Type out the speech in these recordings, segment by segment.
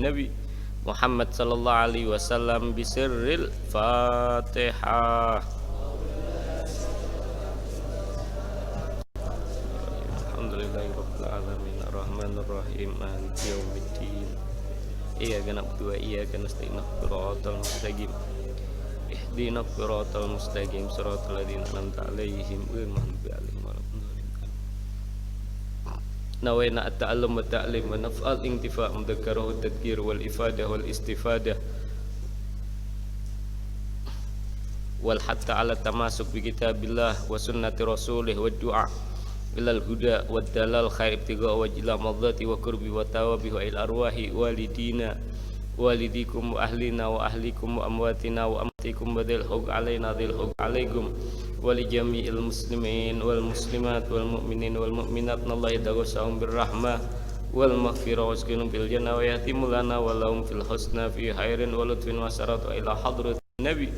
Nabi Muhammad sallallahu alaihi wasallam bisirril Fatihah. Alhamdulillahirabbil alamin arrahmanir rahim maliki yaumiddin iyyaka na'budu wa iyyaka nasta'in ihdinas mustaqim ihdinas siratal mustaqim siratal ladzina an'amta 'alaihim ghairil maghdubi 'alaihim waladdallin. Nawaina at-ta'allum wa ta'lim wa naf'al intifa' mudzakkara wa tadhkir wal ifadah wal istifadah wal hatta 'ala tamasuk bi kitabillah wa sunnati rasulih wa du'a ilal huda wa dalal khair ibtigha wa jila madzati wa qurbi wa tawabi wa il arwahi walidina walidikum wa ahlina wa ahlikum wa amwatina wa amtikum wa dhil hug alaina dhil hug alaikum wa li jami'il muslimin wal muslimat wal mu'minin wal mu'minat nallahi taghashahum birrahmah wal maghfirah waskinum bil jannah wa yahtimu lana wa lahum fil husna fi khairin wa lutfin wa saratu ila hadratin nabi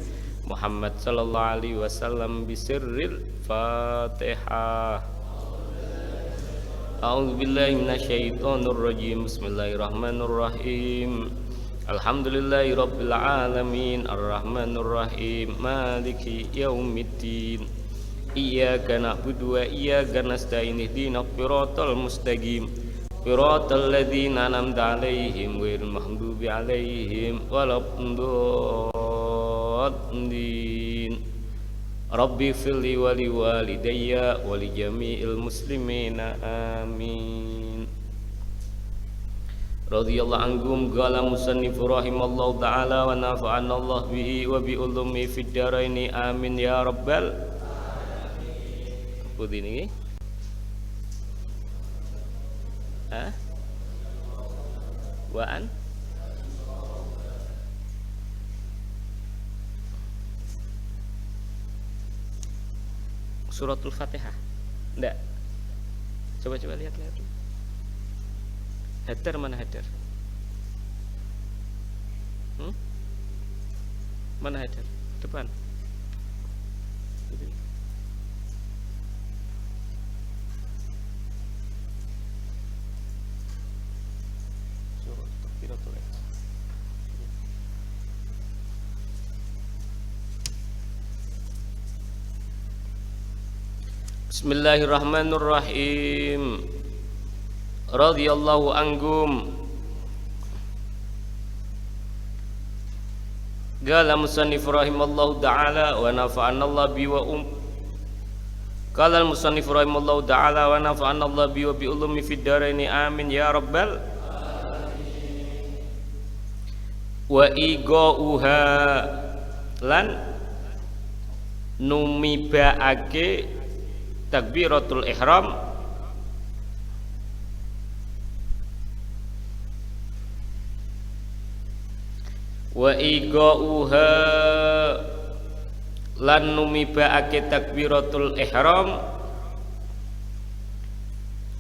Muhammad sallallahu alaihi wasallam bisirril Fatihah. A'udzu billahi minasyaitonir rajim. Bismillahirrahmanirrahim. Alhamdulillahirabbil alamin arrahmanir rahim maliki yaumiddin. Iyyaka na'budu wa iyyaka nasta'in ihdinas siratal mustaqim. Siratal ladzina an'amta 'alaihim ghairil maghdubi 'alaihim waladdallin. Rabbi firli wa li walidayya wa li jami'il muslimina amin. Radhiyallahu anhum qala musannif rahimallahu ta'ala wa nafa'ana Allah bihi wa bi ulumi fid dharaini amin ya rabbal alamin. Putih niki? Waan Suratul Fatihah. Enggak. Coba lihat. Header mana header? Mana header? Depan. Bismillahirrahmanirrahim. Radhiyallahu anhum. Qala musannif rahimallahu ta'ala wa nafa'ana Allah bi wa Qala al-musannif rahimallahu ta'ala wa nafa'ana Allah bi wa bi ulumi fid dharaini amin ya rabbal alamin. Wa igha'uha lan numibaake takbiratul ihram wa igha'uha lan numibaake takbiratul ihram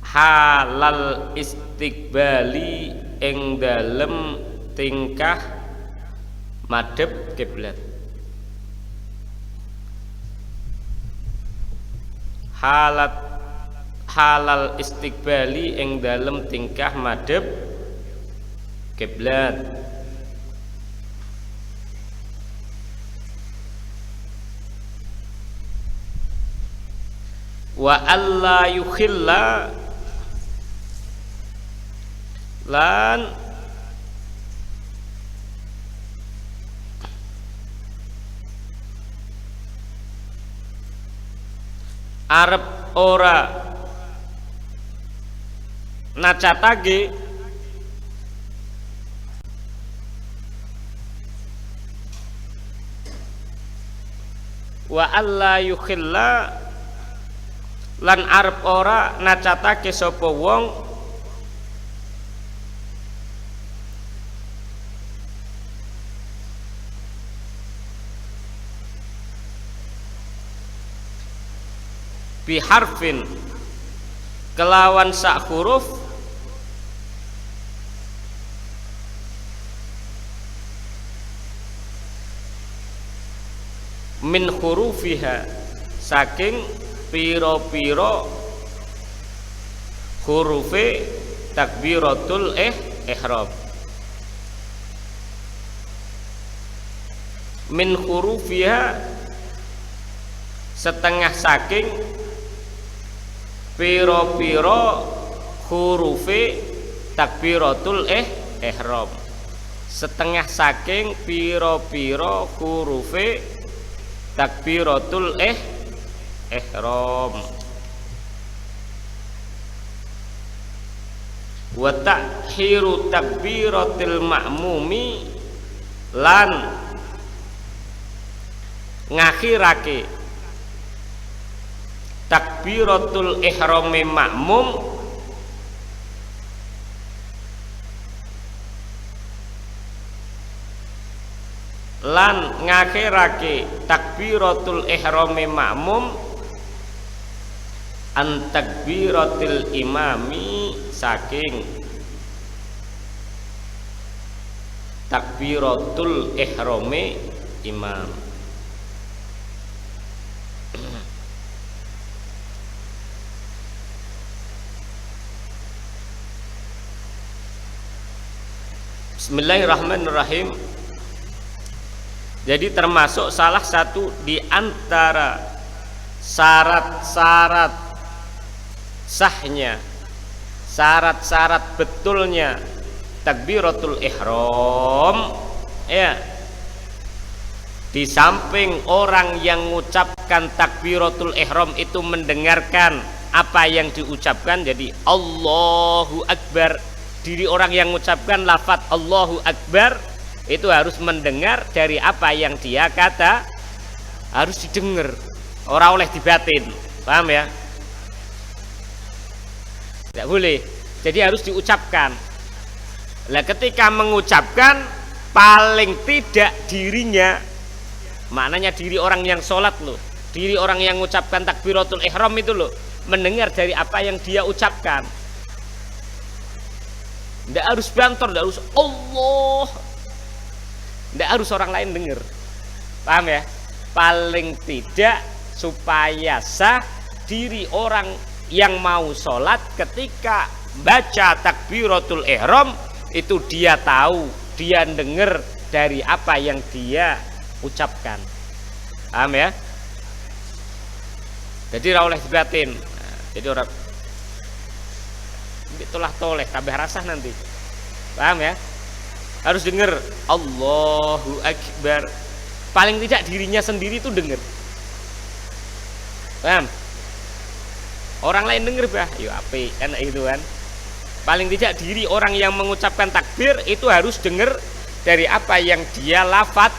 halal istiqbali ing dalem tingkah madhep kiblat. Halal istiqbali ing dalem tingkah madhep kiblat. Wa alla yukhilla lan arep ora nacatake wa alla yukhilla lan arep ora nacatake sapa wong biharfin kelawan sak huruf min hurufiha saking piro-piro hurufe takbiratul ihram. min hurufiha setengah saking piro-piro hurufe takbiratul ihram, setengah saking piro-piro hurufe takbiratul ihram. Wa ta'khiru takbiratil ma'mumi lan ngakhirake takbiratul ihrami makmum lan ngakhirake takbiratul ihrami makmum an takbiratil imami saking takbiratul ihrami imam. Bismillahirrahmanirrahim. Jadi termasuk salah satu di antara syarat-syarat sahnya, syarat-syarat betulnya takbiratul ihram, ya, di samping orang yang mengucapkan takbiratul ihram itu mendengarkan apa yang diucapkan, jadi Allahu Akbar, diri orang yang mengucapkan lafaz Allahu Akbar itu harus mendengar dari apa yang dia kata, harus didengar, ora oleh dibatin, paham ya? Tidak boleh, jadi harus diucapkan. Nah, ketika mengucapkan paling tidak dirinya, maknanya diri orang yang sholat loh, diri orang yang mengucapkan takbiratul ihram itu loh, mendengar dari apa yang dia ucapkan. Tidak harus bantor, tidak harus Allah, tidak harus orang lain dengar, paham ya? Paling tidak supaya sah diri orang yang mau sholat ketika baca takbiratul ihram itu dia tahu, dia dengar dari apa yang dia ucapkan, paham ya? Jadi ora oleh dibatin. Nah, jadi orang itulah toleh tambah rasah nanti, paham ya? Harus dengar Allahu Akbar, paling tidak dirinya sendiri itu dengar, paham? Orang lain denger bah, yuk ape kan itu kan. Paling tidak diri orang yang mengucapkan takbir itu harus dengar dari apa yang dia lafaz,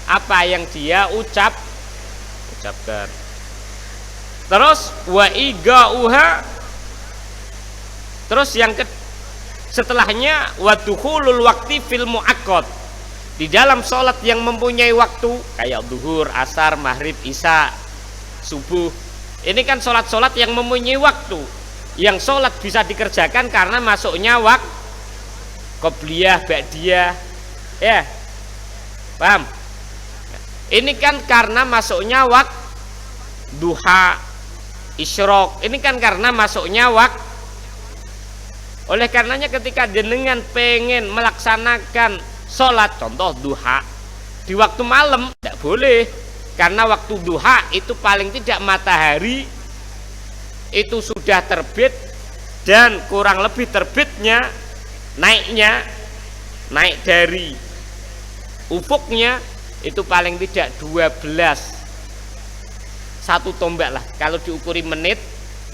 apa yang dia ucapkan. Terus wa igauha, terus yang setelahnya wa dukhulul waqti fil muakkad, di dalam sholat yang mempunyai waktu kayak zuhur, asar, maghrib, isya, subuh. Ini kan sholat-sholat yang mempunyai waktu, yang sholat bisa dikerjakan karena masuknya waktu qobliyah, ba'diyah, ya, paham? Ini kan karena masuknya waktu duha, isyraq, ini kan karena masuknya waktu. Oleh karenanya ketika jenengan pengen melaksanakan sholat, contoh duha di waktu malam, tidak boleh. Karena waktu duha itu paling tidak matahari itu sudah terbit, dan kurang lebih terbitnya naik dari ufuknya itu paling tidak 12, satu tombak lah kalau diukuri menit,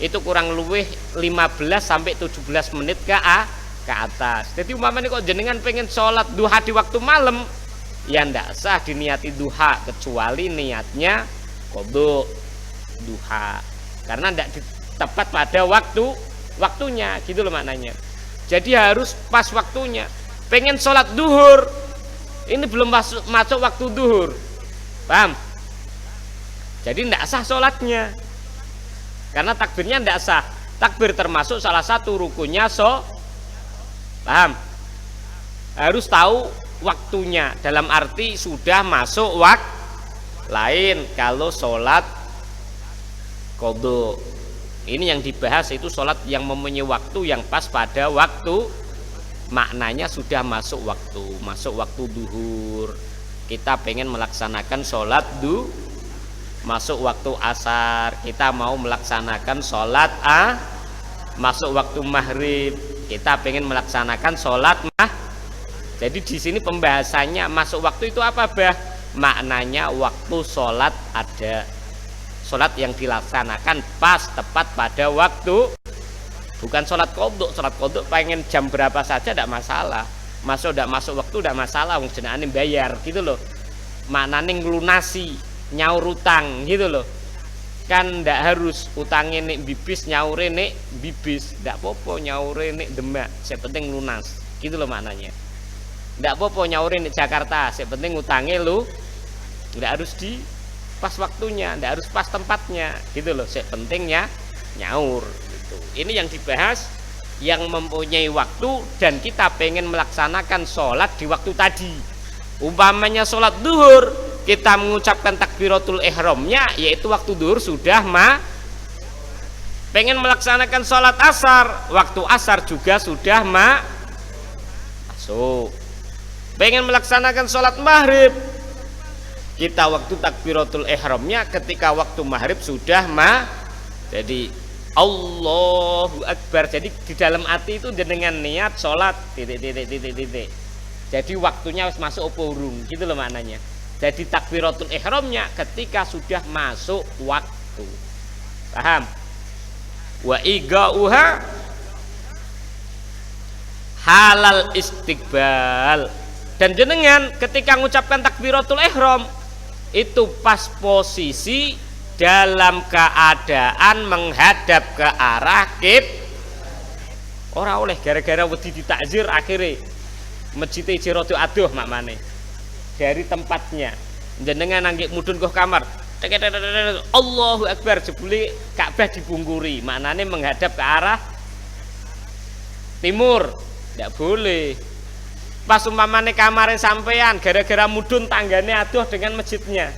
itu kurang lebih 15 sampai 17 menit ke atas. Jadi umpamanya kok jenengan pengen sholat duha di waktu malam, ya ndak sah diniati duha kecuali niatnya qodho duha, karena ndak tepat pada waktunya, gitu loh maknanya. Jadi harus pas waktunya. Pengen sholat duhur, ini belum masuk waktu duhur, paham? Jadi ndak sah sholatnya, karena takbirnya ndak sah. Takbir termasuk salah satu rukunnya, paham? Harus tahu waktunya, dalam arti sudah masuk waktu. Lain kalau sholat qodho, ini yang dibahas itu sholat yang mempunyai waktu yang pas pada waktu, maknanya sudah masuk waktu duhur. kita pengen melaksanakan sholat masuk waktu asar, kita mau melaksanakan sholat masuk waktu maghrib, kita pengen melaksanakan sholat jadi di sini pembahasannya masuk waktu itu apa, Bah? Maknanya waktu sholat ada, sholat yang dilaksanakan pas tepat pada waktu, bukan sholat kodok. Sholat kodok pengen jam berapa saja tidak masalah, tidak masuk waktu tidak masalah, wong jenenge bayar gitu loh, maknanya ngelunasi nyaur utang gitu loh, kan ndak harus utangnya nek bibis nyaure nek bibis, ndak popo nyaure nek Demak, yang penting lunas gitu loh maknanya. Ndak popo nyaure nek Jakarta, yang penting utangnya lu ndak harus di pas waktunya, ndak harus pas tempatnya gitu loh, yang pentingnya nyaur gitu. Ini yang dibahas yang mempunyai waktu dan kita pengen melaksanakan sholat di waktu tadi. Umpamanya sholat duhur, kita mengucapkan takbiratul ihramnya, yaitu waktu duhur sudah pengen melaksanakan sholat asar, waktu asar juga sudah masuk. Pengen melaksanakan sholat maghrib, kita waktu takbiratul ihramnya ketika waktu maghrib sudah jadi Allahu Akbar. Jadi di dalam hati itu dengan niat sholat titik. Jadi waktunya harus masuk apa urung gitu loh maknanya. Jadi takbiratul ihramnya ketika sudah masuk waktu. Paham? Wa igauha halal istiqbal. Dan jenengan ketika mengucapkan takbiratul ihram itu pas posisi dalam keadaan menghadap ke arah ora oleh gara-gara wedi ditakzir akhirnya masjid Jirodo aduh makmane dari tempatnya jenengan nanggik mudun ke kamar Allahu Akbar jebule Ka'bah dibungkuri, maknanya menghadap ke arah timur, tidak boleh. Pas umpamane kamare sampean gara-gara mudun tanggane aduh dengan masjidnya,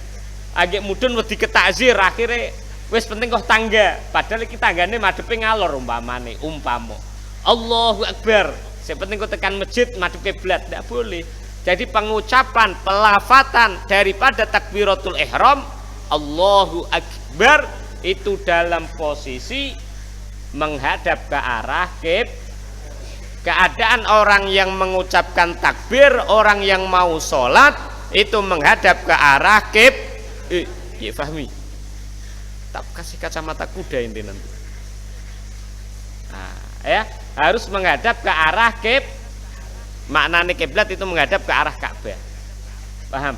agak mudun wedi ketakzir akhirnya wis penting kok tangga, padahal iki tanggane madepe ngalor umpamane Allahu Akbar, yang penting kok tekan masjid madhep kiblat, tidak boleh. Jadi pengucapan pelafatan daripada takbiratul ihram Allahu Akbar itu dalam posisi menghadap ke arah keadaan orang yang mengucapkan takbir, orang yang mau sholat itu menghadap ke arah ya Fahmi tak kasih kacamata kuda ini nanti. Nah, ya harus menghadap ke arah maknanya kiblat itu menghadap ke arah Ka'bah. Paham?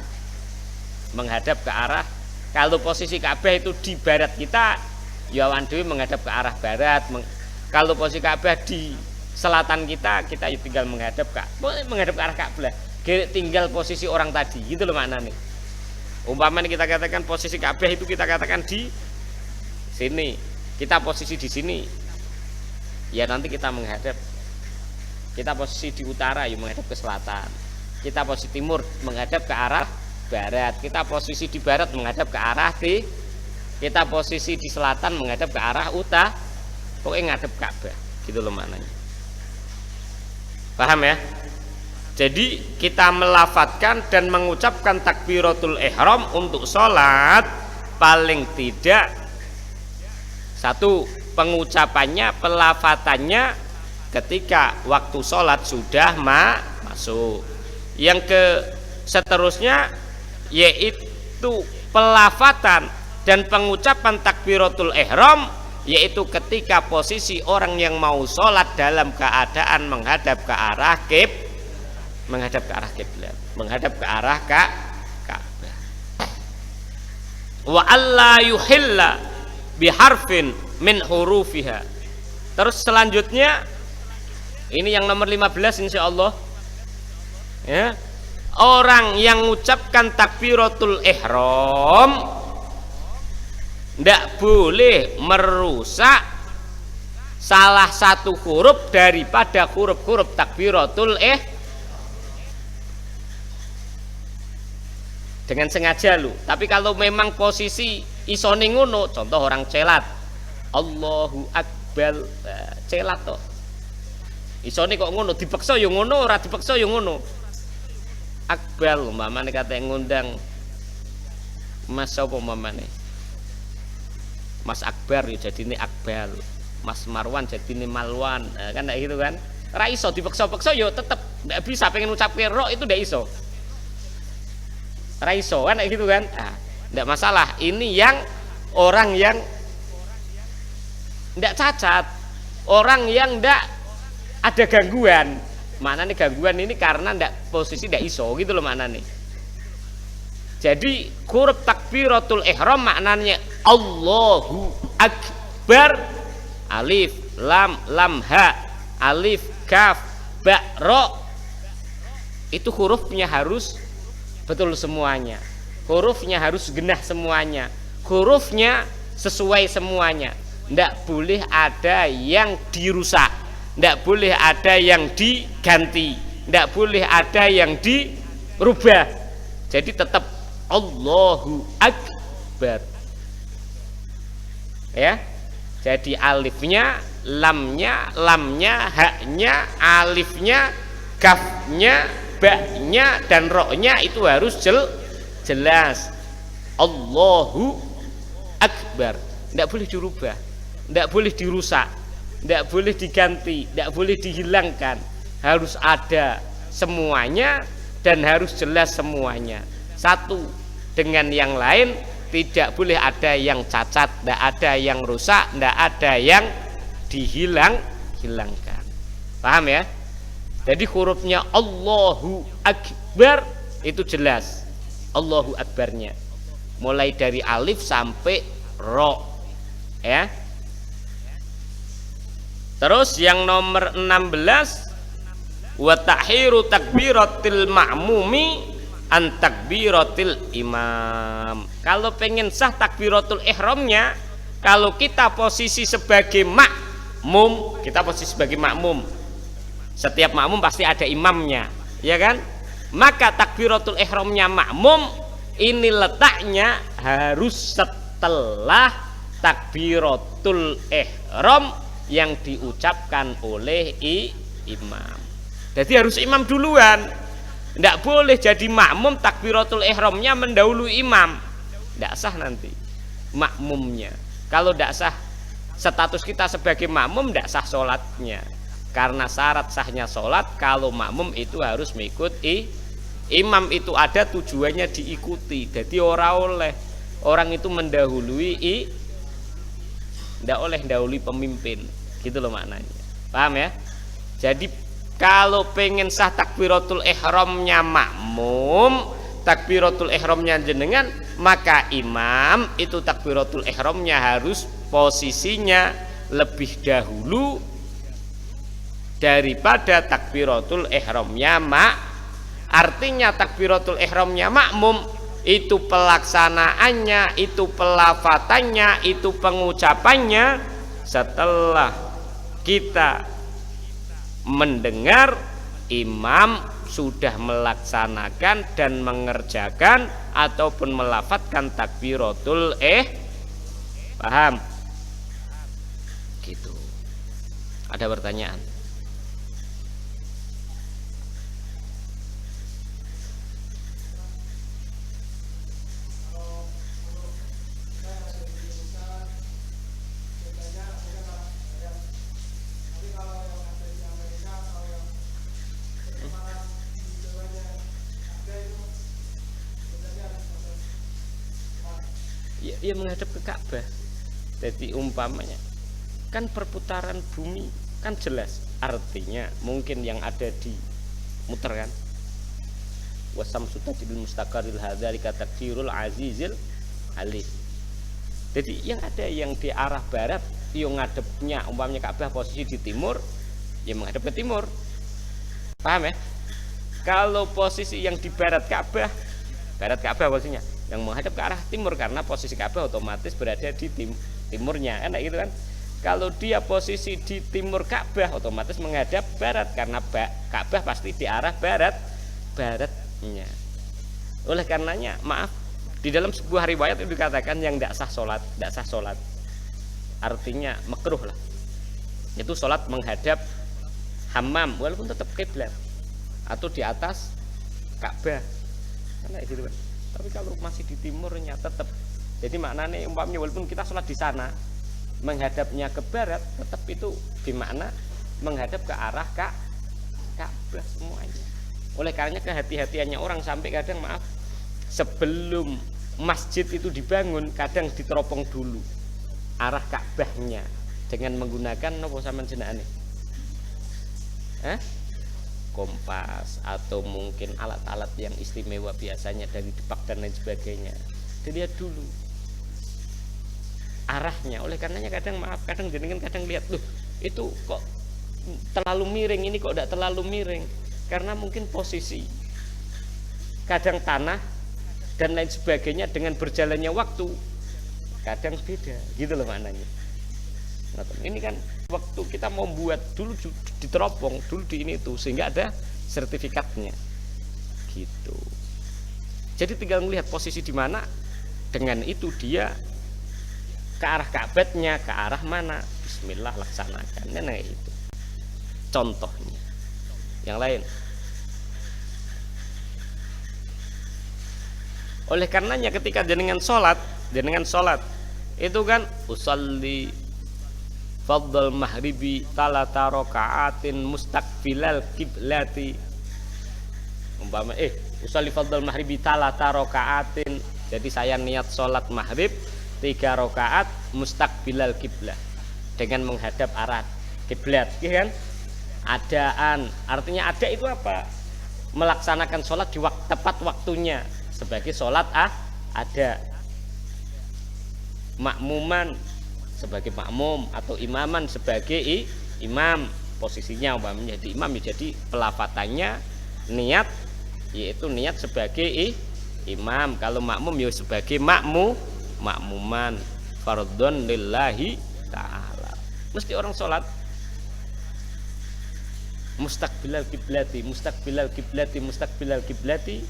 Menghadap ke arah, kalau posisi Ka'bah itu di barat kita ya wandewi menghadap ke arah barat. Kalau posisi Ka'bah di selatan kita tinggal menghadap ke arah Ka'bah. Tinggal posisi orang tadi gitu loh maknanya. Umpamanya kita katakan posisi Ka'bah itu kita katakan di sini, kita posisi di sini, ya nanti kita menghadap. Kita posisi di utara ya menghadap ke selatan, kita posisi timur menghadap ke arah barat, kita posisi di barat menghadap ke arah kita posisi di selatan menghadap ke arah utara, pokoknya ngadep Ka'bah gitu loh maknanya. Paham ya? Jadi kita melafatkan dan mengucapkan takbiratul ihram untuk sholat paling tidak satu, pengucapannya, pelafatannya ketika waktu sholat sudah masuk. Yang seterusnya yaitu pelafatan dan pengucapan takbiratul ihram yaitu ketika posisi orang yang mau sholat dalam keadaan menghadap ke arah kiblat, menghadap ke arah Ka'bah. Wa alla yuhilla biharfin min hurufiha. Terus selanjutnya ini yang nomor 15 insyaallah ya, orang yang mengucapkan takbiratul ihram tidak boleh merusak salah satu huruf daripada huruf-huruf takbiratul dengan sengaja lu. Tapi kalau memang posisi isone ngono, contoh orang celat Allahu Akbar, celat toh isone kok ngono, dipaksa yo ngono, ora dipaksa yo ngono. Akbal umpamane kate ngundang Mas sapa umpamane Mas Akbar ya jadine Akbal, Mas Marwan jadine Malwan, kan kayak gitu kan. Ora iso dipaksa-paksa yo tetep ndak bisa pengen ucapke ro itu ndak iso. Ora iso kan kayak gitu kan. Ndak masalah. Ini yang orang yang ndak cacat, orang yang ndak ada gangguan. Maknanya gangguan ini karena ndak posisi ndak iso gitu loh maknanya. Jadi huruf takbiratul ihram maknanya Allahu Akbar, alif lam lam ha, alif kaf ba ro, itu hurufnya harus betul semuanya, hurufnya harus genah semuanya, hurufnya sesuai semuanya, ndak boleh ada yang dirusak, ndak boleh ada yang diganti, ndak boleh ada yang dirubah. Jadi tetap Allahu Akbar ya. Jadi alifnya, lamnya, haknya, alifnya, kafnya, baknya dan roknya itu harus jelas. Allahu Akbar, tidak boleh dirubah, tidak boleh dirusak, tidak boleh diganti, tidak boleh dihilangkan, harus ada semuanya dan harus jelas semuanya. Satu dengan yang lain, tidak boleh ada yang cacat, tidak ada yang rusak, tidak ada yang dihilangkan. Paham ya? Jadi hurufnya Allahu Akbar itu jelas, Allahu Akbarnya mulai dari alif sampai ro ya. Terus yang nomor 16, wa tahiru takbiratil ma'mumi an takbiratil imam. Kalau pengen sah takbiratul ihramnya, kalau kita posisi sebagai makmum, kita posisi sebagai makmum, setiap makmum pasti ada imamnya ya kan, maka takbiratul ihramnya makmum ini letaknya harus setelah takbiratul ihram yang diucapkan oleh imam. Jadi harus imam duluan. Tidak boleh jadi makmum takbiratul ihramnya mendahului imam, tidak sah nanti makmumnya. Kalau tidak sah status kita sebagai makmum, tidak sah sholatnya. Karena syarat sahnya sholat kalau makmum itu harus mengikuti imam, itu ada tujuannya diikuti. Jadi orang itu mendahului tidak oleh mendahului pemimpin, gitu loh maknanya. Paham ya? Jadi kalau pengen sah takbiratul ihramnya makmum, takbiratul ihramnya jenengan, maka imam itu takbiratul ihramnya harus posisinya lebih dahulu daripada takbiratul ihramnya artinya takbiratul ihramnya makmum itu pelaksanaannya, itu pelafatannya, itu pengucapannya setelah kita mendengar imam sudah melaksanakan dan mengerjakan ataupun melafatkan takbiratul paham gitu. Ada pertanyaan? Ia menghadap ke Ka'bah. Jadi umpamanya kan perputaran bumi kan jelas, artinya mungkin yang ada di muter kan, wasam sutajil mustaqaril hadzalika takfirul azizil alim. Jadi yang ada yang di arah barat yang ngadepnya umpamanya Ka'bah posisi di timur, ya menghadap ke timur. Paham ya? Kalau posisi yang di barat Ka'bah posisinya yang menghadap ke arah timur karena posisi Ka'bah otomatis berada di timurnya, kan gitu kan. Kalau dia posisi di timur Ka'bah otomatis menghadap barat karena Ka'bah pasti di arah baratnya. Oleh karenanya, maaf, di dalam sebuah riwayat itu dikatakan yang tidak sah sholat, artinya makruh lah. Itu sholat menghadap hammam walaupun tetap kiblat atau di atas Ka'bah. Karena gitu Pak. Tapi kalau masih di timurnya tetap. Jadi maknanya umpamanya walaupun kita sholat di sana menghadapnya ke barat, tetap itu bermakna menghadap ke arah Ka'bah semuanya. Oleh karenanya kehati-hatiannya orang sampai kadang maaf sebelum masjid itu dibangun kadang diteropong dulu arah Ka'bahnya dengan menggunakan nopo sampean jenengane? Kompas atau mungkin alat-alat yang istimewa biasanya dari Depak dan lain sebagainya. Dilihat dulu arahnya. Oleh karenanya kadang maaf kadang jenengan kadang lihat loh itu kok terlalu miring, ini kok tidak terlalu miring, karena mungkin posisi kadang tanah dan lain sebagainya dengan berjalannya waktu kadang beda gitu loh maknanya. Nah, ini kan waktu kita mau buat dulu diteropong dulu di ini itu sehingga ada sertifikatnya gitu. Jadi tinggal melihat posisi di mana, dengan itu dia ke arah Ka'bahnya ke arah mana, bismillah laksanakan. Nah itu contohnya. Yang lain, oleh karenanya ketika jenengan sholat itu kan usalli fadl mahribi talata raka'atin mustaqbilal kiblati, umpama usalli fadl mahribi talata raka'atin, jadi saya niat sholat maghrib 3 rakaat mustaqbilal kiblah dengan menghadap arah kiblat, ya kan? Adaan, artinya ada itu apa? Melaksanakan sholat di tepat waktunya sebagai sholat ada. Makmuman sebagai makmum atau imaman sebagai imam, posisinya umpamanya jadi imam ya jadi pelafatannya niat yaitu niat sebagai imam, kalau makmum ya sebagai makmuman fardhon lillahi ta'ala. Mesti orang sholat mustaqbilal kiblati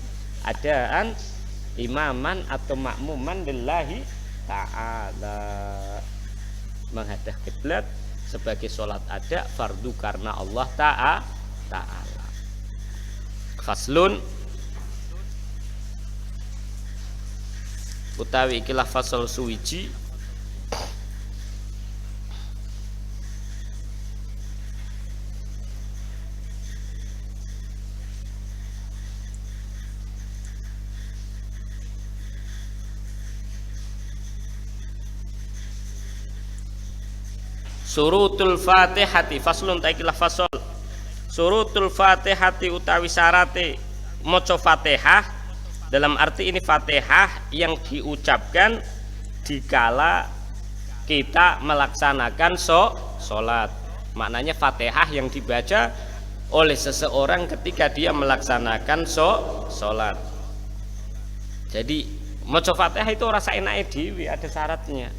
adaan imaman atau makmuman lillahi ta'ala, menghadap kiblat sebagai sholat ada fardu karena Allah ta'ala. Faslun utawi ikilah fasal suwiji surutul fatihati. Faslun taikilah fasol surutul fatihati utawi syarate maca fatihah, dalam arti ini fatihah yang diucapkan dikala kita melaksanakan sholat. Maknanya fatihah yang dibaca oleh seseorang ketika dia melaksanakan sholat. Jadi maca fatihah itu rasa enake dhewe, ada syaratnya,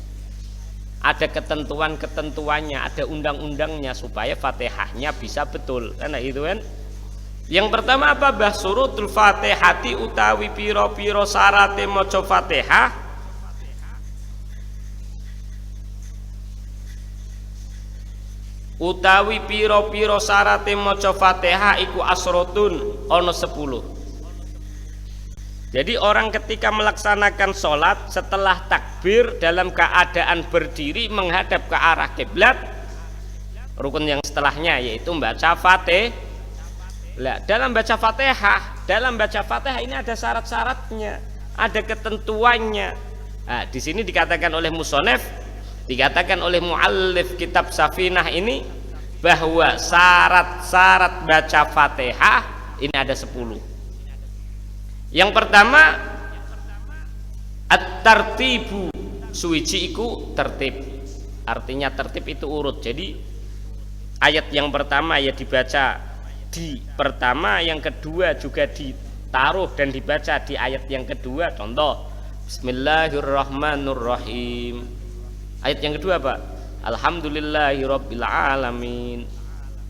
ada ketentuannya, ada undang-undangnya supaya fatihahnya bisa betul. Karena itu kan yang pertama apa? Surutul fatihati utawi piro-piro syarate maca fatihah utawi piro-piro syarate maca fatihah iku asrotun ono 10. Jadi orang ketika melaksanakan sholat setelah takbir dalam keadaan berdiri menghadap ke arah kiblat, rukun yang setelahnya yaitu membaca fatihah. Dalam baca fatihah ini ada syarat-syaratnya, ada ketentuannya. Nah, di sini dikatakan oleh musonef, dikatakan oleh muallif kitab Safinah ini bahwa syarat-syarat baca fatihah ini ada 10. Yang pertama at-tartibu, suwiji iku tertib, artinya tertib itu urut. Jadi ayat yang pertama ya dibaca di pertama, yang kedua juga ditaruh dan dibaca di ayat yang kedua. Contoh Bismillahirrahmanirrahim. Ayat yang kedua apa? Alhamdulillahirabbil alamin.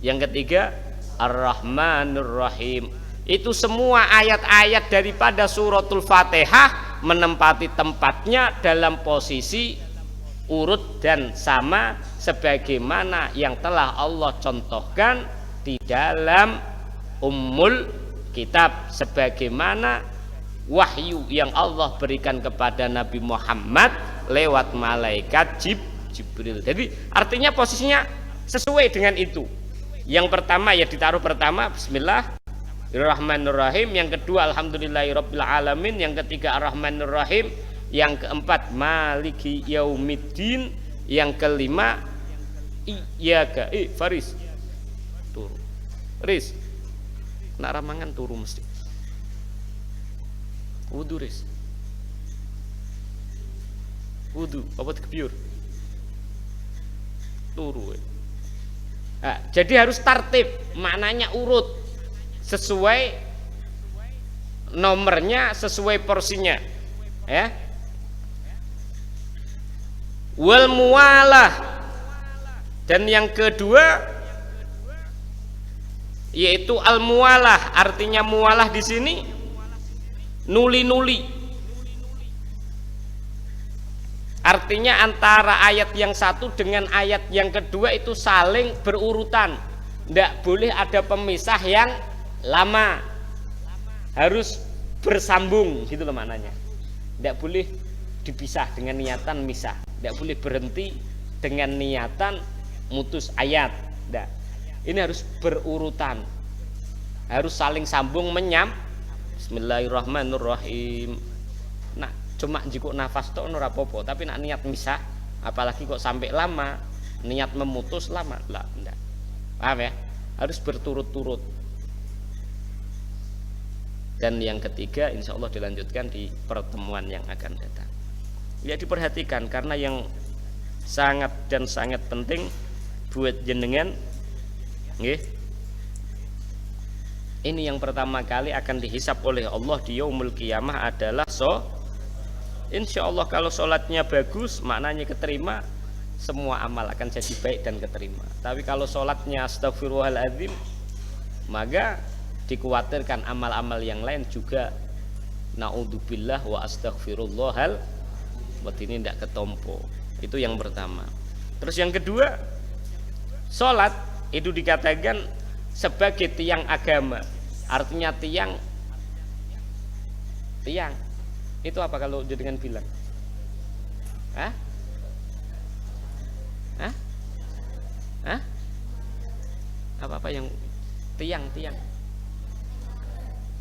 Yang ketiga Ar-Rahmanirrahim. Itu semua ayat-ayat daripada suratul Fatihah menempati tempatnya dalam posisi urut dan sama sebagaimana yang telah Allah contohkan di dalam Ummul kitab sebagaimana wahyu yang Allah berikan kepada Nabi Muhammad lewat malaikat Jibril. Jadi artinya posisinya sesuai dengan itu. Yang pertama ya ditaruh pertama Bismillahirrahmanirrahim, yang kedua Alhamdulillahirabbil alamin, yang ketiga Ar-Rahmanir-Rahim, yang keempat Maliki Yaumiddin, yang kelima Iyyaka Faris turu Riz nak ramangan turu mesti wudu Riz wudu apa kebiur turu. Nah, jadi harus tartib, maknanya urut sesuai nomornya, sesuai porsinya ya. Wal muwalah, dan yang kedua yaitu al muwalah. Artinya muwalah di sini nuli-nuli, artinya antara ayat yang satu dengan ayat yang kedua itu saling berurutan, tidak boleh ada pemisah yang lama, harus bersambung gitu loh maknanya. Tidak boleh dipisah dengan niatan misah, tidak boleh berhenti dengan niatan mutus ayat, tidak. Ini harus berurutan, harus saling sambung menyam. Bismillahirrahmanirrahim. Nah cuma jika nafas tok ora apa-apa, tapi nak niat misah, apalagi kok sampai lama, niat memutus lama, lah enggak. Paham ya? Harus berturut-turut. Dan yang ketiga insya Allah dilanjutkan di pertemuan yang akan datang. Ya diperhatikan karena yang sangat dan sangat penting buat jenengan nggih. Ini yang pertama kali akan dihisap oleh Allah di yaumul qiyamah adalah insya Allah kalau sholatnya bagus maknanya keterima, semua amal akan jadi baik dan keterima. Tapi kalau sholatnya astagfirullahaladzim, maka dikhawatirkan amal-amal yang lain juga naudzubillah wa astagfirullahal buat ini tidak ketompo. Itu yang pertama. Terus yang kedua, sholat itu dikatakan sebagai tiang agama. Artinya tiang itu apa kalau jenengan bilang? Apa yang tiang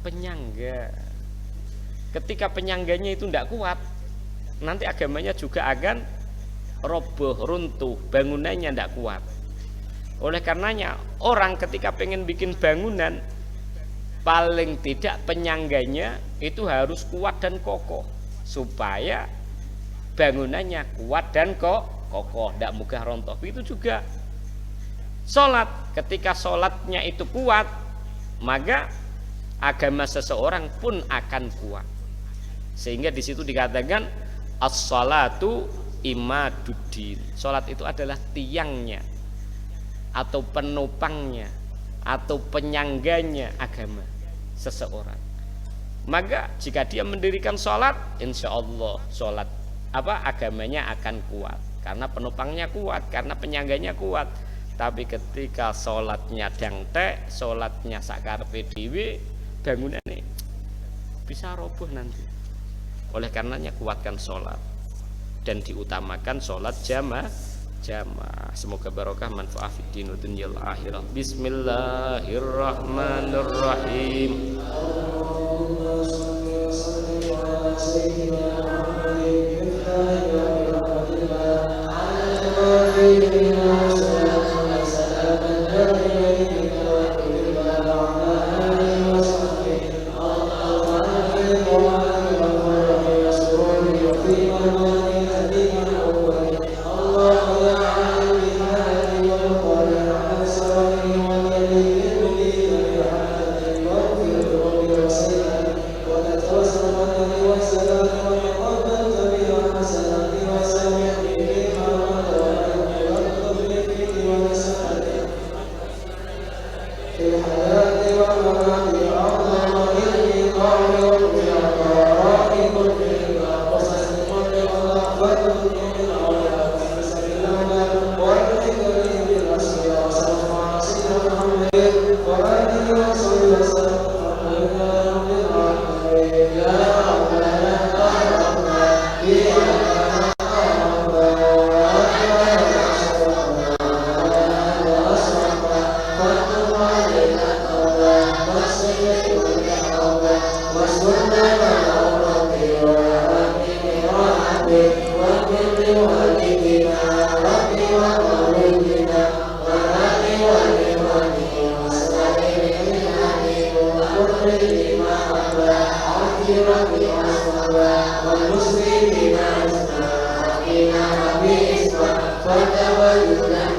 penyangga. Ketika penyangganya itu tidak kuat, nanti agamanya juga akan roboh, runtuh, bangunannya tidak kuat. Oleh karenanya orang ketika pengen bikin bangunan, paling tidak penyangganya itu harus kuat dan kokoh, supaya bangunannya kuat dan kokoh, tidak mudah rontoh. Itu juga sholat, ketika sholatnya itu kuat, maka agama seseorang pun akan kuat. Sehingga di situ dikatakan as-shalatu imaduddin. Sholat itu adalah tiangnya atau penopangnya atau penyangganya agama seseorang. Maka jika dia mendirikan sholat, insya Allah sholat agamanya akan kuat karena penopangnya kuat, karena penyangganya kuat. Tapi ketika sholatnya dangtek, sholatnya sakarpe dhewe, bangunannya bisa roboh nanti. Oleh karenanya kuatkan sholat dan diutamakan sholat jamaah. Semoga barokah manfaat fiddin wa dunyal akhirah. Bismillahirrahmanirrahim. والسلام والمسلمين أسماء وقنا ربي اسمع فتولنا